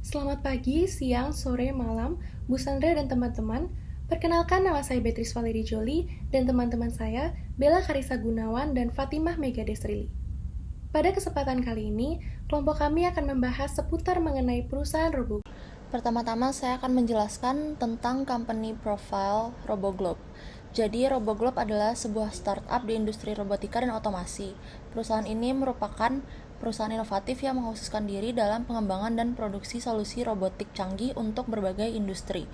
Selamat pagi, siang, sore, malam, Bu Sandra dan teman-teman. Perkenalkan, nama saya Beatrice Valeri Jolie dan teman-teman saya Bella Karissa Gunawan dan Fatimah Mega Desrili. Pada kesempatan kali ini, kelompok kami akan membahas seputar mengenai perusahaan robot. Pertama-tama saya akan menjelaskan tentang company profile RoboGlobe. Jadi RoboGlobe adalah sebuah startup di industri robotika dan otomasi. Perusahaan ini merupakan perusahaan inovatif yang mengkhususkan diri dalam pengembangan dan produksi solusi robotik canggih untuk berbagai industri.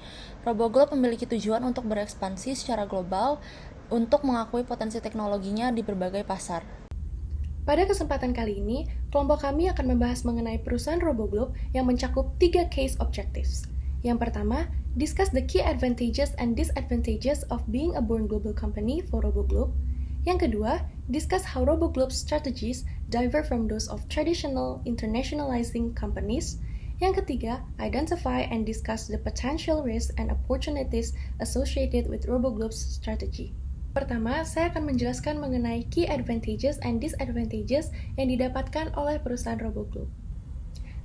RoboGlobe memiliki tujuan untuk berekspansi secara global untuk mengakui potensi teknologinya di berbagai pasar. Pada kesempatan kali ini, kelompok kami akan membahas mengenai perusahaan RoboGlobe yang mencakup 3 case objectives. Yang pertama, discuss the key advantages and disadvantages of being a born global company for RoboGlobe. Yang kedua, discuss how RoboGlobe's strategies differ from those of traditional internationalizing companies. Yang ketiga, identify and discuss the potential risks and opportunities associated with RoboGlobe's strategy. Pertama, saya akan menjelaskan mengenai key advantages and disadvantages yang didapatkan oleh perusahaan RoboGlobe.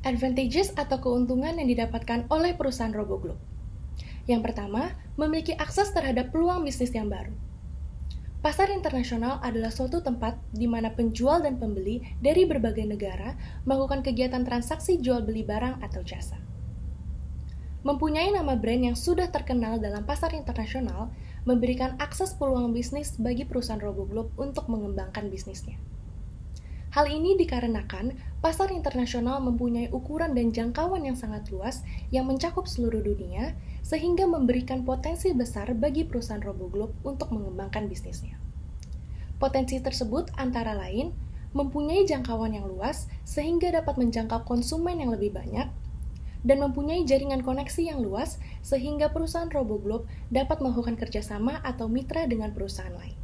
Advantages atau keuntungan yang didapatkan oleh perusahaan RoboGlobe. Yang pertama, memiliki akses terhadap peluang bisnis yang baru. Pasar internasional adalah suatu tempat di mana penjual dan pembeli dari berbagai negara melakukan kegiatan transaksi jual beli barang atau jasa. Mempunyai nama brand yang sudah terkenal dalam pasar internasional memberikan akses peluang bisnis bagi perusahaan RoboGlobe untuk mengembangkan bisnisnya. Hal ini dikarenakan pasar internasional mempunyai ukuran dan jangkauan yang sangat luas yang mencakup seluruh dunia, sehingga memberikan potensi besar bagi perusahaan RoboGlobe untuk mengembangkan bisnisnya. Potensi tersebut antara lain mempunyai jangkauan yang luas sehingga dapat menjangkau konsumen yang lebih banyak, dan mempunyai jaringan koneksi yang luas sehingga perusahaan RoboGlobe dapat melakukan kerjasama atau mitra dengan perusahaan lain.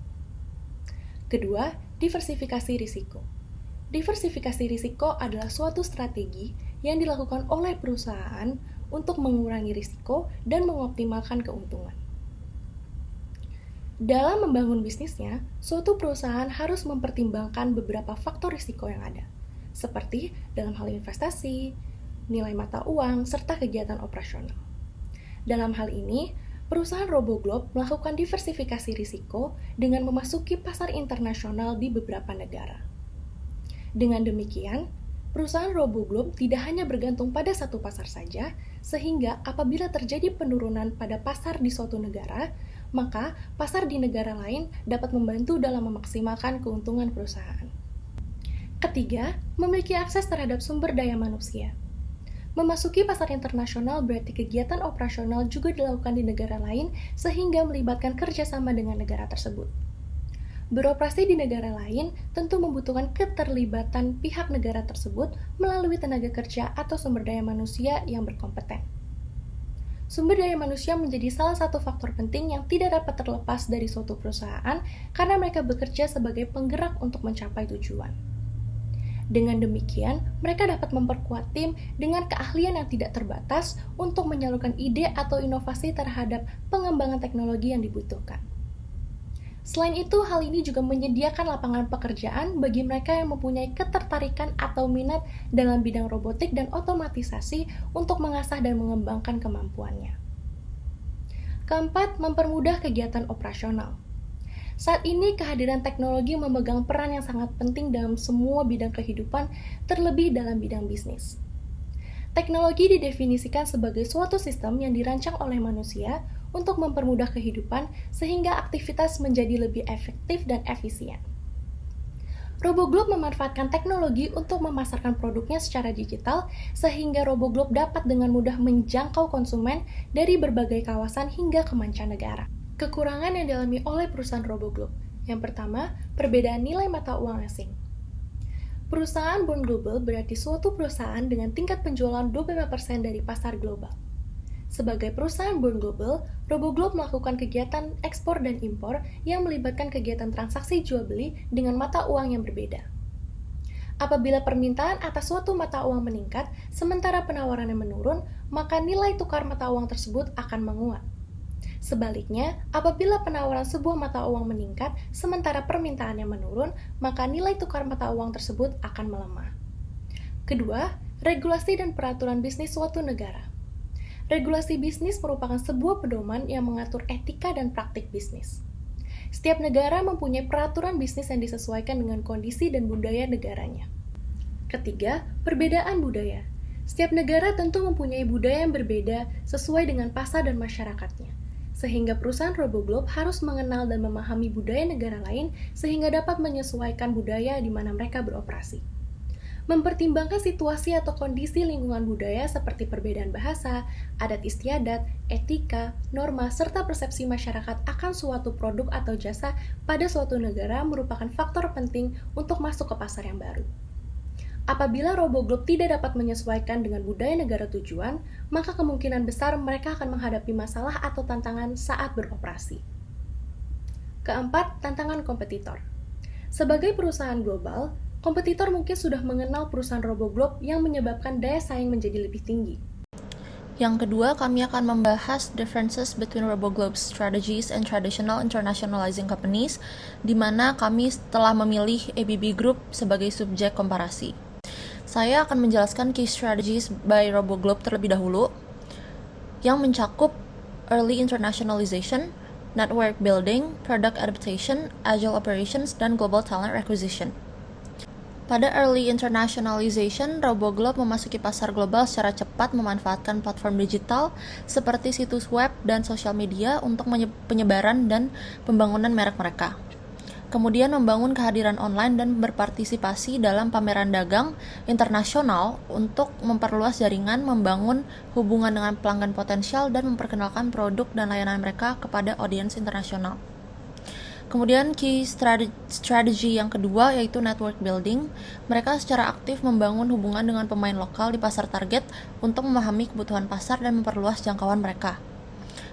Kedua, diversifikasi risiko. Diversifikasi risiko adalah suatu strategi yang dilakukan oleh perusahaan untuk mengurangi risiko dan mengoptimalkan keuntungan. Dalam membangun bisnisnya, suatu perusahaan harus mempertimbangkan beberapa faktor risiko yang ada, seperti dalam hal investasi, nilai mata uang, serta kegiatan operasional. Dalam hal ini, perusahaan RoboGlobe melakukan diversifikasi risiko dengan memasuki pasar internasional di beberapa negara. Dengan demikian, perusahaan RoboGlobe tidak hanya bergantung pada satu pasar saja, sehingga apabila terjadi penurunan pada pasar di suatu negara, maka pasar di negara lain dapat membantu dalam memaksimalkan keuntungan perusahaan. Ketiga, memiliki akses terhadap sumber daya manusia. Memasuki pasar internasional berarti kegiatan operasional juga dilakukan di negara lain sehingga melibatkan kerjasama dengan negara tersebut. Beroperasi di negara lain tentu membutuhkan keterlibatan pihak negara tersebut melalui tenaga kerja atau sumber daya manusia yang berkompeten. Sumber daya manusia menjadi salah satu faktor penting yang tidak dapat terlepas dari suatu perusahaan karena mereka bekerja sebagai penggerak untuk mencapai tujuan. Dengan demikian, mereka dapat memperkuat tim dengan keahlian yang tidak terbatas untuk menyalurkan ide atau inovasi terhadap pengembangan teknologi yang dibutuhkan. Selain itu, hal ini juga menyediakan lapangan pekerjaan bagi mereka yang mempunyai ketertarikan atau minat dalam bidang robotik dan otomatisasi untuk mengasah dan mengembangkan kemampuannya. Keempat, mempermudah kegiatan operasional. Saat ini, kehadiran teknologi memegang peran yang sangat penting dalam semua bidang kehidupan, terlebih dalam bidang bisnis. Teknologi didefinisikan sebagai suatu sistem yang dirancang oleh manusia untuk mempermudah kehidupan sehingga aktivitas menjadi lebih efektif dan efisien. RoboGlobe memanfaatkan teknologi untuk memasarkan produknya secara digital sehingga RoboGlobe dapat dengan mudah menjangkau konsumen dari berbagai kawasan hingga ke mancanegara. Kekurangan yang dialami oleh perusahaan RoboGlobe. Yang pertama, perbedaan nilai mata uang asing. Perusahaan born global berarti suatu perusahaan dengan tingkat penjualan 25% dari pasar global. Sebagai perusahaan born global, RoboGlobe melakukan kegiatan ekspor dan impor yang melibatkan kegiatan transaksi jual beli dengan mata uang yang berbeda. Apabila permintaan atas suatu mata uang meningkat, sementara penawarannya menurun, maka nilai tukar mata uang tersebut akan menguat. Sebaliknya, apabila penawaran sebuah mata uang meningkat sementara permintaannya menurun, maka nilai tukar mata uang tersebut akan melemah. Kedua, Regulasi dan peraturan bisnis suatu negara. Regulasi bisnis merupakan sebuah pedoman yang mengatur etika dan praktik bisnis. Setiap negara mempunyai peraturan bisnis yang disesuaikan dengan kondisi dan budaya negaranya. Ketiga, perbedaan budaya. Setiap negara tentu mempunyai budaya yang berbeda sesuai dengan pasar dan masyarakatnya, sehingga perusahaan RoboGlobe harus mengenal dan memahami budaya negara lain sehingga dapat menyesuaikan budaya di mana mereka beroperasi. Mempertimbangkan situasi atau kondisi lingkungan budaya seperti perbedaan bahasa, adat istiadat, etika, norma, serta persepsi masyarakat akan suatu produk atau jasa pada suatu negara merupakan faktor penting untuk masuk ke pasar yang baru. Apabila RoboGlobe tidak dapat menyesuaikan dengan budaya negara tujuan, maka kemungkinan besar mereka akan menghadapi masalah atau tantangan saat beroperasi. Keempat, tantangan kompetitor. Sebagai perusahaan global, kompetitor mungkin sudah mengenal perusahaan RoboGlobe yang menyebabkan daya saing menjadi lebih tinggi. Yang kedua, kami akan membahas differences between RoboGlobe's strategies and traditional internationalizing companies, di mana kami telah memilih ABB Group sebagai subjek komparasi. Saya akan menjelaskan key strategies by RoboGlobe terlebih dahulu, yang mencakup early internationalization, network building, product adaptation, agile operations, dan global talent acquisition. Pada early internationalization, RoboGlobe memasuki pasar global secara cepat memanfaatkan platform digital seperti situs web dan sosial media untuk penyebaran dan pembangunan merek mereka. Kemudian membangun kehadiran online dan berpartisipasi dalam pameran dagang internasional untuk memperluas jaringan, membangun hubungan dengan pelanggan potensial, dan memperkenalkan produk dan layanan mereka kepada audiens internasional. Kemudian key strategy yang kedua yaitu network building. Mereka secara aktif membangun hubungan dengan pemain lokal di pasar target untuk memahami kebutuhan pasar dan memperluas jangkauan mereka.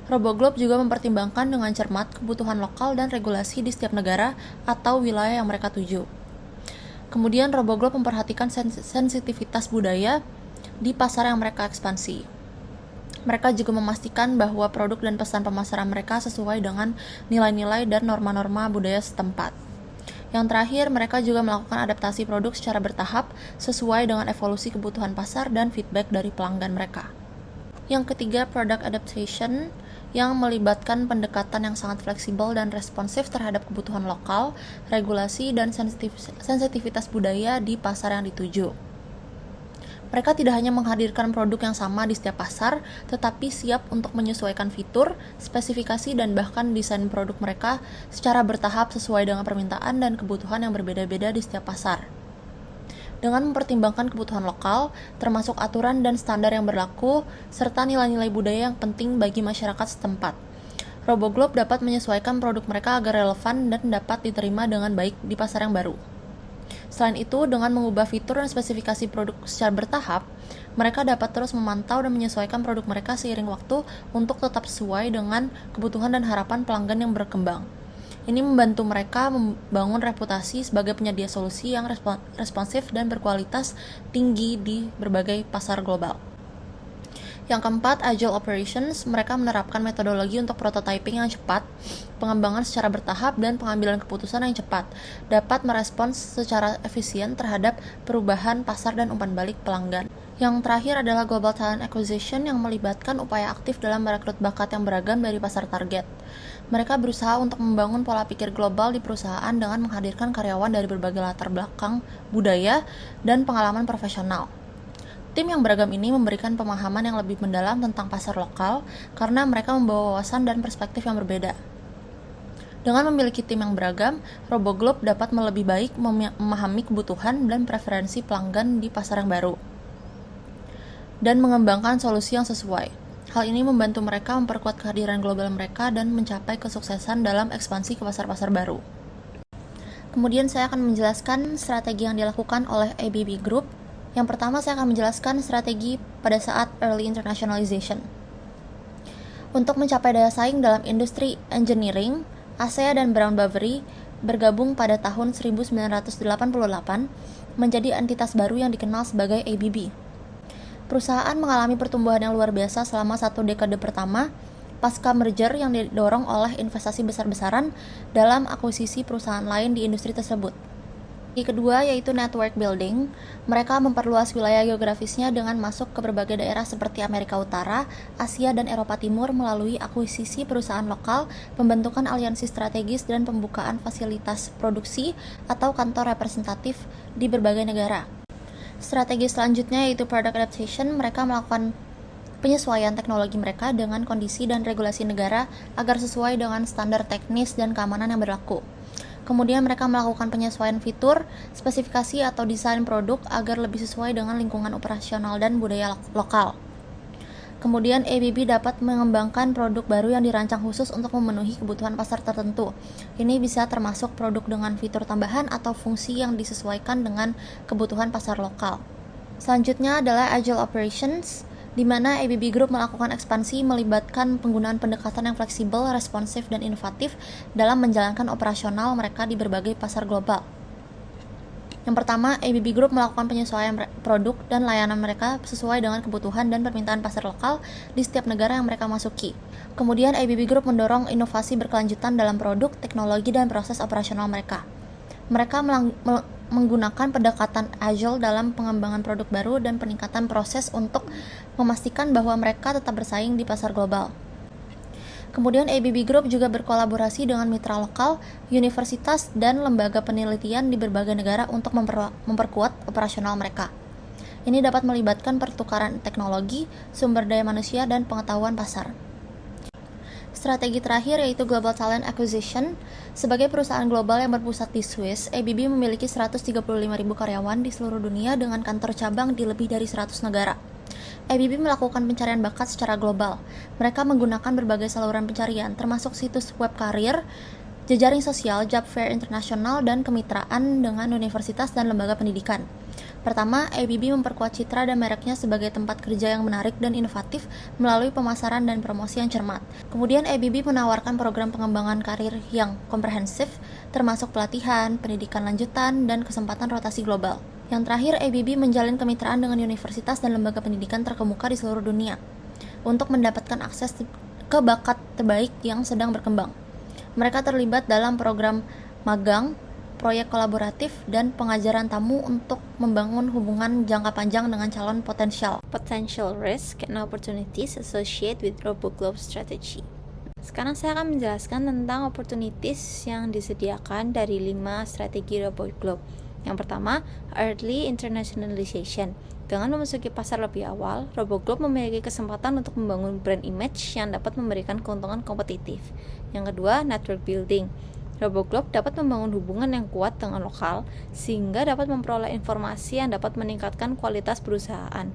RoboGlobe juga mempertimbangkan dengan cermat kebutuhan lokal dan regulasi di setiap negara atau wilayah yang mereka tuju. Kemudian RoboGlobe memperhatikan sensitivitas budaya di pasar yang mereka ekspansi. Mereka juga memastikan bahwa produk dan pesan pemasaran mereka sesuai dengan nilai-nilai dan norma-norma budaya setempat. Yang terakhir, mereka juga melakukan adaptasi produk secara bertahap sesuai dengan evolusi kebutuhan pasar dan feedback dari pelanggan mereka. Yang ketiga, product adaptation, yang melibatkan pendekatan yang sangat fleksibel dan responsif terhadap kebutuhan lokal, regulasi, dan sensitivitas budaya di pasar yang dituju. Mereka tidak hanya menghadirkan produk yang sama di setiap pasar, tetapi siap untuk menyesuaikan fitur, spesifikasi, dan bahkan desain produk mereka secara bertahap sesuai dengan permintaan dan kebutuhan yang berbeda-beda di setiap pasar. Dengan mempertimbangkan kebutuhan lokal, termasuk aturan dan standar yang berlaku, serta nilai-nilai budaya yang penting bagi masyarakat setempat, RoboGlobe dapat menyesuaikan produk mereka agar relevan dan dapat diterima dengan baik di pasar yang baru. Selain itu, dengan mengubah fitur dan spesifikasi produk secara bertahap, mereka dapat terus memantau dan menyesuaikan produk mereka seiring waktu untuk tetap sesuai dengan kebutuhan dan harapan pelanggan yang berkembang. Ini membantu mereka membangun reputasi sebagai penyedia solusi yang responsif dan berkualitas tinggi di berbagai pasar global. Yang keempat, agile operations. Mereka menerapkan metodologi untuk prototyping yang cepat, pengembangan secara bertahap, dan pengambilan keputusan yang cepat, dapat merespons secara efisien terhadap perubahan pasar dan umpan balik pelanggan. Yang terakhir adalah global talent acquisition, yang melibatkan upaya aktif dalam merekrut bakat yang beragam dari pasar target. Mereka berusaha untuk membangun pola pikir global di perusahaan dengan menghadirkan karyawan dari berbagai latar belakang, budaya, dan pengalaman profesional. Tim yang beragam ini memberikan pemahaman yang lebih mendalam tentang pasar lokal karena mereka membawa wawasan dan perspektif yang berbeda. Dengan memiliki tim yang beragam, RoboGlobe dapat lebih baik memahami kebutuhan dan preferensi pelanggan di pasar yang baru dan mengembangkan solusi yang sesuai. Hal ini membantu mereka memperkuat kehadiran global mereka dan mencapai kesuksesan dalam ekspansi ke pasar-pasar baru. Kemudian saya akan menjelaskan strategi yang dilakukan oleh ABB Group. Yang pertama, saya akan menjelaskan strategi pada saat early internationalization. Untuk mencapai daya saing dalam industri engineering, ASEA dan Brown Boveri bergabung pada tahun 1988 menjadi entitas baru yang dikenal sebagai ABB. Perusahaan mengalami pertumbuhan yang luar biasa selama 1 dekade pertama pasca merger yang didorong oleh investasi besar-besaran dalam akuisisi perusahaan lain di industri tersebut. Yang kedua yaitu network building. Mereka memperluas wilayah geografisnya dengan masuk ke berbagai daerah seperti Amerika Utara, Asia, dan Eropa Timur melalui akuisisi perusahaan lokal, pembentukan aliansi strategis, dan pembukaan fasilitas produksi atau kantor representatif di berbagai negara. Strategi selanjutnya yaitu product adaptation. Mereka melakukan penyesuaian teknologi mereka dengan kondisi dan regulasi negara agar sesuai dengan standar teknis dan keamanan yang berlaku. Kemudian mereka melakukan penyesuaian fitur, spesifikasi atau desain produk agar lebih sesuai dengan lingkungan operasional dan budaya lokal. Kemudian ABB dapat mengembangkan produk baru yang dirancang khusus untuk memenuhi kebutuhan pasar tertentu. Ini bisa termasuk produk dengan fitur tambahan atau fungsi yang disesuaikan dengan kebutuhan pasar lokal. Selanjutnya adalah Agile Operations, di mana ABB Group melakukan ekspansi melibatkan penggunaan pendekatan yang fleksibel, responsif, dan inovatif dalam menjalankan operasional mereka di berbagai pasar global. Yang pertama, ABB Group melakukan penyesuaian produk dan layanan mereka sesuai dengan kebutuhan dan permintaan pasar lokal di setiap negara yang mereka masuki. Kemudian ABB Group mendorong inovasi berkelanjutan dalam produk, teknologi, dan proses operasional mereka. Mereka menggunakan pendekatan agile dalam pengembangan produk baru dan peningkatan proses untuk memastikan bahwa mereka tetap bersaing di pasar global. Kemudian ABB Group juga berkolaborasi dengan mitra lokal, universitas, dan lembaga penelitian di berbagai negara untuk memperkuat operasional mereka. Ini dapat melibatkan pertukaran teknologi, sumber daya manusia, dan pengetahuan pasar. Strategi terakhir yaitu Global Talent Acquisition. Sebagai perusahaan global yang berpusat di Swiss, ABB memiliki 135.000 karyawan di seluruh dunia dengan kantor cabang di lebih dari 100 negara. ABB melakukan pencarian bakat secara global. Mereka menggunakan berbagai saluran pencarian, termasuk situs web karir, jejaring sosial, job fair internasional, dan kemitraan dengan universitas dan lembaga pendidikan. Pertama, ABB memperkuat citra dan mereknya sebagai tempat kerja yang menarik dan inovatif melalui pemasaran dan promosi yang cermat. Kemudian ABB menawarkan program pengembangan karir yang komprehensif, termasuk pelatihan, pendidikan lanjutan, dan kesempatan rotasi global. Yang terakhir, ABB menjalin kemitraan dengan universitas dan lembaga pendidikan terkemuka di seluruh dunia untuk mendapatkan akses ke bakat terbaik yang sedang berkembang. Mereka terlibat dalam program magang, proyek kolaboratif, dan pengajaran tamu untuk membangun hubungan jangka panjang dengan calon potensial. Potential risk and opportunities associated with RoboGlobe strategy. Sekarang saya akan menjelaskan tentang opportunities yang disediakan dari 5 strategi RoboGlobe. Yang pertama, early internationalization. Dengan memasuki pasar lebih awal, RoboGlobe memiliki kesempatan untuk membangun brand image yang dapat memberikan keuntungan kompetitif. Yang kedua, network building. RoboGlobe dapat membangun hubungan yang kuat dengan lokal, sehingga dapat memperoleh informasi yang dapat meningkatkan kualitas perusahaan.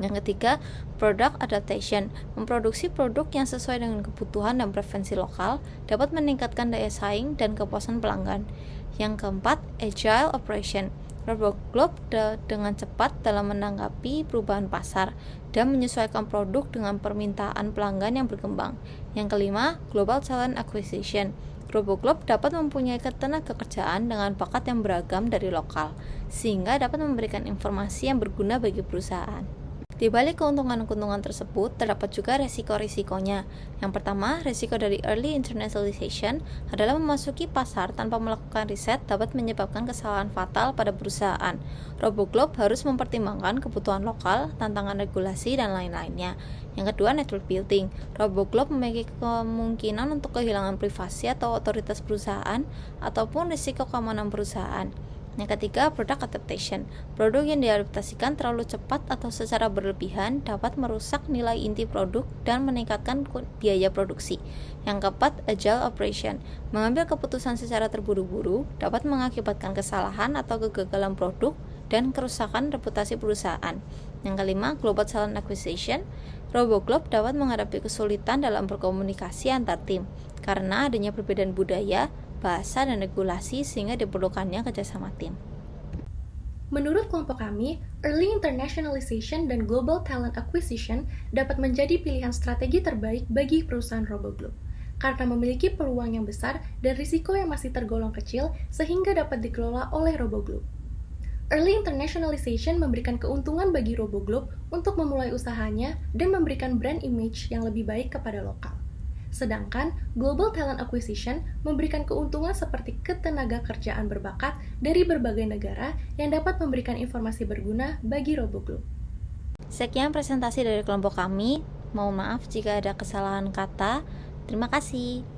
Yang ketiga, product adaptation. Memproduksi produk yang sesuai dengan kebutuhan dan preferensi lokal dapat meningkatkan daya saing dan kepuasan pelanggan. Yang keempat, agile operation. RoboGlobe dengan cepat dalam menanggapi perubahan pasar dan menyesuaikan produk dengan permintaan pelanggan yang berkembang. Yang kelima, global talent acquisition. RoboGlobe dapat mempunyai ketenaga kerjaan dengan bakat yang beragam dari lokal, sehingga dapat memberikan informasi yang berguna bagi perusahaan. Di balik keuntungan-keuntungan tersebut, terdapat juga resiko-risikonya. Yang pertama, risiko dari early internationalization adalah memasuki pasar tanpa melakukan riset dapat menyebabkan kesalahan fatal pada perusahaan. RoboGlobe harus mempertimbangkan kebutuhan lokal, tantangan regulasi, dan lain-lainnya. Yang kedua, network building. RoboGlobe memiliki kemungkinan untuk kehilangan privasi atau otoritas perusahaan ataupun risiko keamanan perusahaan. Yang ketiga, product adaptation. Produk yang diadaptasikan terlalu cepat atau secara berlebihan dapat merusak nilai inti produk dan meningkatkan biaya produksi. Yang keempat, agile operation. Mengambil keputusan secara terburu-buru dapat mengakibatkan kesalahan atau kegagalan produk dan kerusakan reputasi perusahaan. Yang kelima, global talent acquisition. RoboGlobe dapat menghadapi kesulitan dalam berkomunikasi antar tim karena adanya perbedaan budaya, bahasa, dan regulasi sehingga diperlukannya kerjasama tim. Menurut kelompok kami, early internationalization dan global talent acquisition dapat menjadi pilihan strategi terbaik bagi perusahaan RoboGlobe karena memiliki peluang yang besar dan risiko yang masih tergolong kecil sehingga dapat dikelola oleh RoboGlobe. Early internationalization memberikan keuntungan bagi RoboGlobe untuk memulai usahanya dan memberikan brand image yang lebih baik kepada lokal. Sedangkan Global Talent Acquisition memberikan keuntungan seperti ketenaga kerjaan berbakat dari berbagai negara yang dapat memberikan informasi berguna bagi RoboGlobe. Sekian presentasi dari kelompok kami. Mohon maaf jika ada kesalahan kata. Terima kasih.